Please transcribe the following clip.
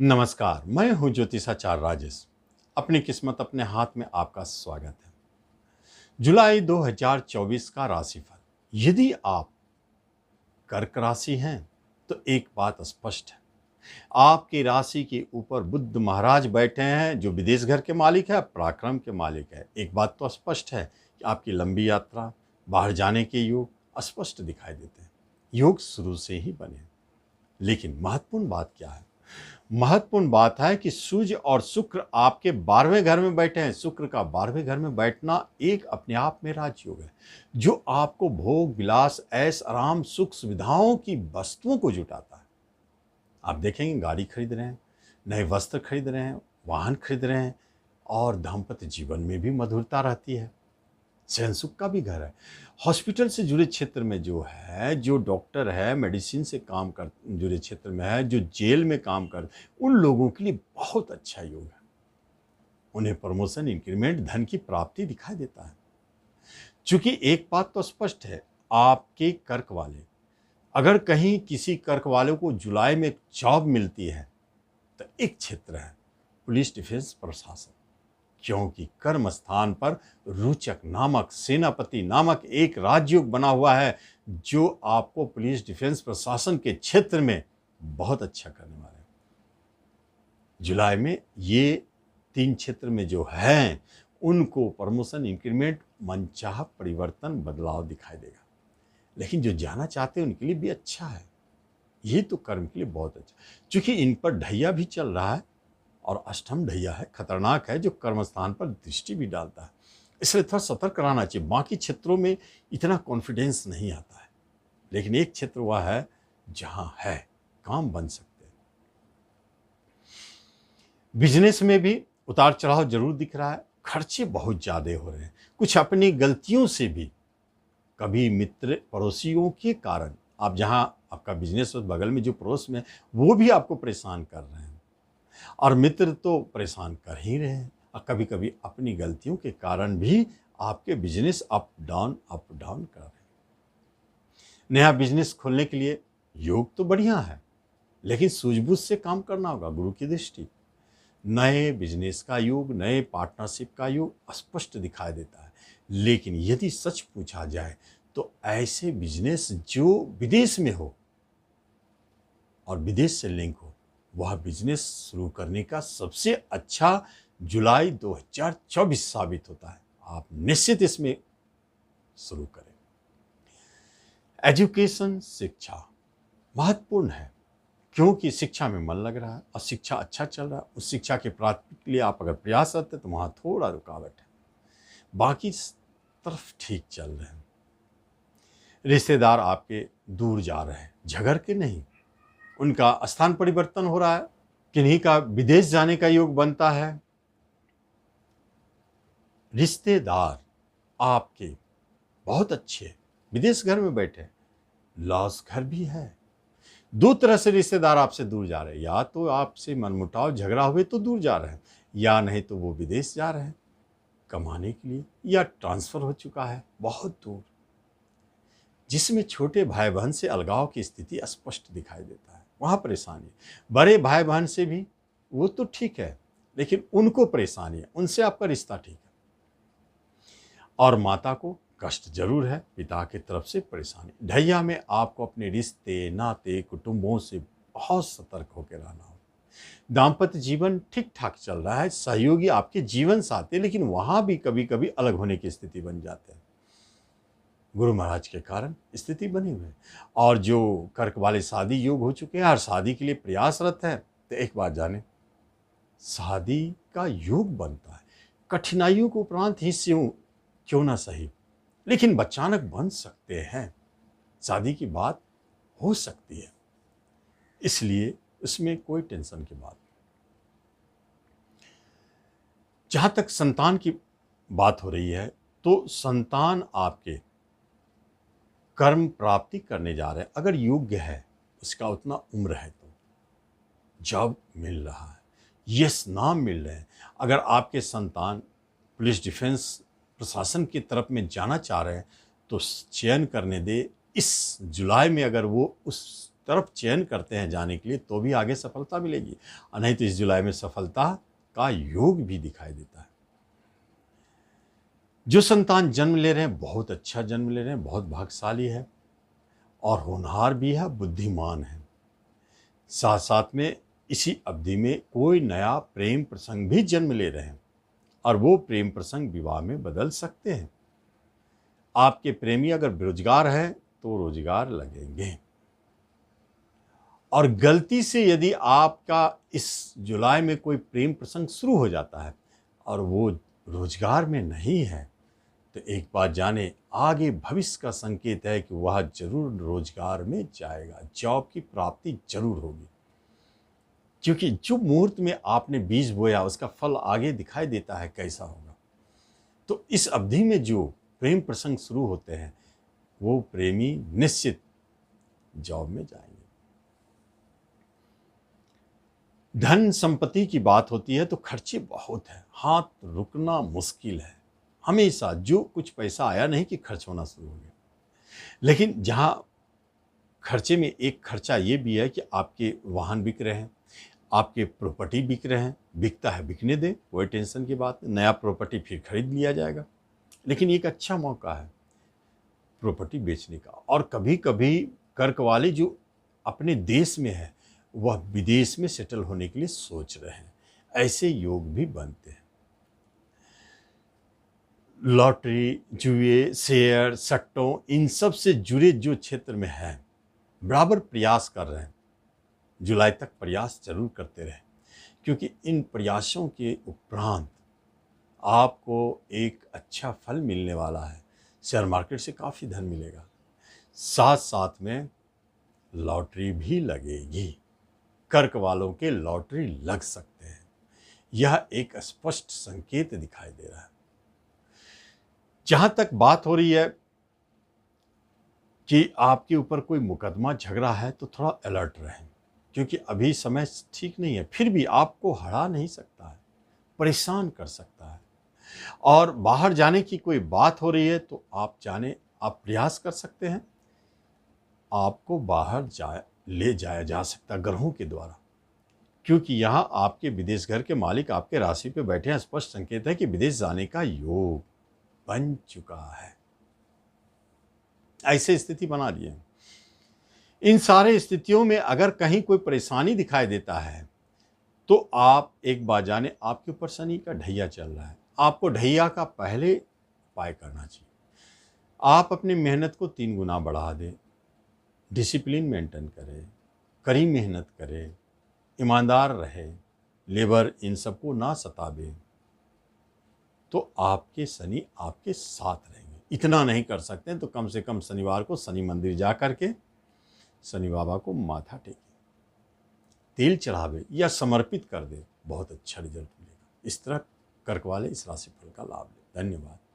नमस्कार, मैं हूं ज्योतिषाचार्य राजेश। अपनी किस्मत अपने हाथ में आपका स्वागत है। जुलाई 2024 का राशिफल। यदि आप कर्क राशि हैं तो एक बात स्पष्ट है, आपकी राशि के ऊपर बुध महाराज बैठे हैं जो विदेश घर के मालिक है, पराक्रम के मालिक है। एक बात तो स्पष्ट है कि आपकी लंबी यात्रा, बाहर जाने के योग स्पष्ट दिखाई देते हैं। योग शुरू से ही बने हैं। लेकिन महत्वपूर्ण बात क्या है? महत्वपूर्ण बात है कि सूर्य और शुक्र आपके 12वें घर में बैठे हैं। शुक्र का 12वें घर में बैठना एक अपने आप में राजयोग है, जो आपको भोग विलास, ऐश आराम, सुख सुविधाओं की वस्तुओं को जुटाता है। आप देखेंगे गाड़ी खरीद रहे हैं, नए वस्त्र खरीद रहे हैं, वाहन खरीद रहे हैं, और दाम्पत्य जीवन में भी मधुरता रहती है। सहन सुख का भी घर है। हॉस्पिटल से जुड़े क्षेत्र में जो है, जो डॉक्टर है, मेडिसिन से काम कर जुड़े क्षेत्र में है, जो जेल में काम कर, उन लोगों के लिए बहुत अच्छा योग है। उन्हें प्रमोशन, इंक्रीमेंट, धन की प्राप्ति दिखाई देता है। क्योंकि एक बात तो स्पष्ट है, आपके कर्क वाले, अगर कहीं किसी कर्क वाले को जुलाई में जॉब मिलती है तो एक क्षेत्र है पुलिस, डिफेंस, प्रशासन। क्योंकि कर्म स्थान पर रोचक नामक, सेनापति नामक एक राजयोग बना हुआ है, जो आपको पुलिस, डिफेंस, प्रशासन के क्षेत्र में बहुत अच्छा करने वाला है। जुलाई में ये 3 क्षेत्र में जो हैं, उनको प्रमोशन, इंक्रीमेंट, मनचाहा परिवर्तन, बदलाव दिखाई देगा। लेकिन जो जाना चाहते हैं उनके लिए भी अच्छा है। ये तो कर्म के लिए बहुत अच्छा, क्योंकि इन पर ढैया भी चल रहा है और अष्टम ढैया है, खतरनाक है, जो कर्मस्थान पर दृष्टि भी डालता है। इसलिए थोड़ा सतर्क रहना चाहिए। बाकी क्षेत्रों में इतना कॉन्फिडेंस नहीं आता है, लेकिन एक क्षेत्र वह है जहां है काम बन सकते हैं। बिजनेस में भी उतार चढ़ाव जरूर दिख रहा है। खर्चे बहुत ज्यादा हो रहे हैं, कुछ अपनी गलतियों से भी। कभी मित्र, पड़ोसियों के कारण, आप जहां आपका बिजनेस बगल में जो पड़ोस में, वो भी आपको परेशान कर रहे हैं, और मित्र तो परेशान कर ही रहे हैं। और कभी कभी अपनी गलतियों के कारण भी आपके बिजनेस अप डाउन कर रहे हैं। नया बिजनेस खोलने के लिए योग तो बढ़िया है, लेकिन सूझबूझ से काम करना होगा। गुरु की दृष्टि, नए बिजनेस का योग, नए पार्टनरशिप का योग स्पष्ट दिखाई देता है। लेकिन यदि सच पूछा जाए तो ऐसे बिजनेस जो विदेश में हो और विदेश से लिंक हो, वह बिजनेस शुरू करने का सबसे अच्छा जुलाई 2024 साबित होता है। आप निश्चित इसमें शुरू करें। एजुकेशन, शिक्षा महत्वपूर्ण है, क्योंकि शिक्षा में मन लग रहा है और शिक्षा अच्छा चल रहा है। उस शिक्षा के प्राप्ति के लिए आप अगर प्रयासरत है तो वहां थोड़ा रुकावट है, बाकी तरफ ठीक चल रहे हैं। रिश्तेदार आपके दूर जा रहे हैं, झगड़ के नहीं, उनका स्थान परिवर्तन हो रहा है। किन्हीं का विदेश जाने का योग बनता है। रिश्तेदार आपके बहुत अच्छे विदेश घर में बैठे, लॉस घर भी है। दो तरह से रिश्तेदार आपसे दूर जा रहे हैं, या तो आपसे मनमुटाव झगड़ा हुए तो दूर जा रहे हैं, या नहीं तो वो विदेश जा रहे हैं कमाने के लिए, या ट्रांसफर हो चुका है बहुत दूर, जिसमें छोटे भाई बहन से अलगाव की स्थिति स्पष्ट दिखाई देता है। वहां परेशानी, बड़े भाई बहन से भी वो तो ठीक है, लेकिन उनको परेशानी है, उनसे आपका रिश्ता ठीक है। और माता को कष्ट जरूर है, पिता की तरफ से परेशानी। ढैया में आपको अपने रिश्ते, नाते, कुटुंबों से बहुत सतर्क होकर रहना हो। दाम्पत्य जीवन ठीक ठाक चल रहा है, सहयोगी आपके जीवन साथी, लेकिन वहां भी कभी कभी अलग होने की स्थिति बन जाते हैं। गुरु महाराज के कारण स्थिति बनी हुई है। और जो कर्क वाले शादी योग हो चुके हैं और शादी के लिए प्रयासरत है, तो एक बात जाने, शादी का योग बनता है। कठिनाइयों को उपरांत ही से क्यों ना सही, लेकिन अचानक बन सकते हैं। शादी की बात हो सकती है, इसलिए इसमें कोई टेंशन की बात नहीं। जहां तक संतान की बात हो रही है, तो संतान आपके कर्म प्राप्ति करने जा रहे हैं। अगर योग्य है, उसका उतना उम्र है, तो जॉब मिल रहा है, यस नाम मिल रहे हैं। अगर आपके संतान पुलिस, डिफेंस, प्रशासन की तरफ में जाना चाह रहे हैं, तो चयन करने दे। इस जुलाई में अगर वो उस तरफ चयन करते हैं जाने के लिए तो भी आगे सफलता मिलेगी, और नहीं तो इस जुलाई में सफलता का योग भी दिखाई देता है। जो संतान जन्म ले रहे हैं बहुत अच्छा जन्म ले रहे हैं, बहुत भाग्यशाली है और होनहार भी है, बुद्धिमान है। साथ साथ में इसी अवधि में कोई नया प्रेम प्रसंग भी जन्म ले रहे हैं और वो प्रेम प्रसंग विवाह में बदल सकते हैं। आपके प्रेमी अगर बेरोजगार हैं तो रोजगार लगेंगे, और गलती से यदि आपका इस जुलाई में कोई प्रेम प्रसंग शुरू हो जाता है और वो रोजगार में नहीं है तो एक बात जाने, आगे भविष्य का संकेत है कि वह जरूर रोजगार में जाएगा, जॉब की प्राप्ति जरूर होगी, क्योंकि जो मुहूर्त में आपने बीज बोया उसका फल आगे दिखाई देता है कैसा होगा। तो इस अवधि में जो प्रेम प्रसंग शुरू होते हैं वो प्रेमी निश्चित जॉब में जाएंगे। धन संपत्ति की बात होती है तो खर्चे बहुत है, हाथ रुकना मुश्किल है। हमेशा जो कुछ पैसा आया नहीं कि खर्च होना शुरू हो गया। लेकिन जहां खर्चे में एक खर्चा ये भी है कि आपके वाहन बिक रहे हैं, आपके प्रॉपर्टी बिक रहे हैं, बिकता है बिकने दें, कोई टेंशन की बात नहीं, नया प्रॉपर्टी फिर खरीद लिया जाएगा। लेकिन एक अच्छा मौका है प्रॉपर्टी बेचने का। और कभी कभी कर्क वाले जो अपने देश में है वह विदेश में सेटल होने के लिए सोच रहे हैं, ऐसे योग भी बनते हैं। लॉटरी, जुए, शेयर, सट्टों, इन सब से जुड़े जो क्षेत्र में है बराबर प्रयास कर रहे हैं, जुलाई तक प्रयास जरूर करते रहें, क्योंकि इन प्रयासों के उपरांत आपको एक अच्छा फल मिलने वाला है। शेयर मार्केट से काफ़ी धन मिलेगा, साथ साथ में लॉटरी भी लगेगी। कर्क वालों के लॉटरी लग सकते हैं, यह एक स्पष्ट संकेत दिखाई दे रहा है। जहां तक बात हो रही है कि आपके ऊपर कोई मुकदमा झगड़ा है तो थोड़ा अलर्ट रहें, क्योंकि अभी समय ठीक नहीं है, फिर भी आपको हरा नहीं सकता है, परेशान कर सकता है। और बाहर जाने की कोई बात हो रही है तो आप जाने, आप प्रयास कर सकते हैं, आपको बाहर ले जाया जा सकता ग्रहों के द्वारा, क्योंकि यहाँ आपके विदेश घर के मालिक आपके राशि पे बैठे हैं। स्पष्ट संकेत है कि विदेश जाने का योग बन चुका है, ऐसे स्थिति बना दी है। इन सारे स्थितियों में अगर कहीं कोई परेशानी दिखाई देता है तो आप एक बार जाने, आपके ऊपर शनि का ढैया चल रहा है, आपको ढैया का पहले उपाय करना चाहिए। आप अपनी मेहनत को 3 गुना बढ़ा दें, डिसिप्लिन मेंटेन करें, कड़ी मेहनत करें, ईमानदार रहे, लेबर इन सबको ना सतावे, तो आपके शनि आपके साथ रहेंगे। इतना नहीं कर सकते तो कम से कम शनिवार को शनि मंदिर जा करके शनि बाबा को माथा टेके, तेल चढ़ावे या समर्पित कर दे, बहुत अच्छा रिजल्ट मिलेगा। इस तरह कर्क वाले इस राशिफल का लाभ लें। धन्यवाद।